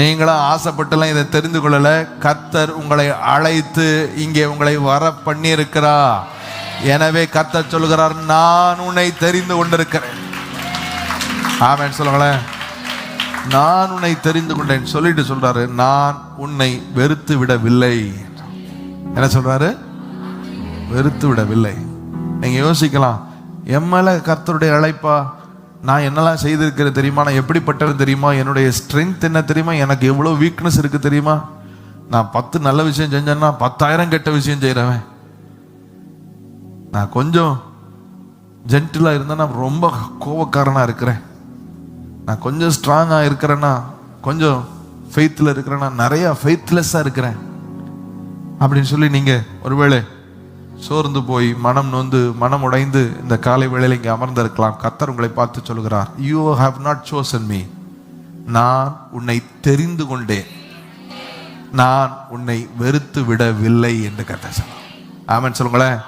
நீங்களும் ஆசைப்பட்டுலாம் இதை தெரிந்து கொள்ளல. கர்த்தர் உங்களை அழைத்து இங்கே உங்களை வர பண்ணி இருக்கிறா. எனவே கர்த்தர் சொல்கிறார், நான் உன்னை தெரிந்து கொண்டிருக்கிறேன். ஆமென் சொல்லுங்களேன். நான் உன்னை தெரிந்து கொண்டேன் சொல்லிட்டு சொல்றாரு, நான் உன்னை வெறுத்து விடவில்லை. என்ன சொல்றாரு? வெறுத்து விடவில்லை. நீங்க யோசிக்கலாம், எம்மேல கர்த்தருடைய அழைப்பா, நான் என்னெல்லாம் செய்திருக்கிறேன் தெரியுமா, நான் எப்படிப்பட்டது தெரியுமா, என்னுடைய ஸ்ட்ரென்த் என்ன தெரியுமா, எனக்கு எவ்வளோ வீக்னஸ் இருக்கு தெரியுமா, நான் 10 நல்ல விஷயம் செஞ்சேன்னா 10,000 கெட்ட விஷயம் செய்கிறவன், நான் கொஞ்சம் ஜென்டிலாக இருந்தேன்னா ரொம்ப கோபக்காரனாக இருக்கிறேன், நான் கொஞ்சம் ஸ்ட்ராங்காக இருக்கிறேன்னா, கொஞ்சம் ஃபெய்த்தில் இருக்கிறேன்னா நிறையா ஃபெய்த்லெஸ்ஸாக இருக்கிறேன் அப்படின்னு சொல்லி நீங்கள் ஒருவேளை சோர்ந்து போய் மனம் நொந்து மனம் உடைந்து இந்த காலை வேளையில் இங்கே அமர்ந்திருக்கலாம். கர்த்தர் உங்களை பார்த்து சொல்கிறார், you have not chosen me. நான் உன்னை தெரிந்து கொண்டேன், நான் உன்னை வெறுத்து விடவில்லை என்று கர்த்தர் சொல்றார். ஆமென் சொல்லுங்களேன்.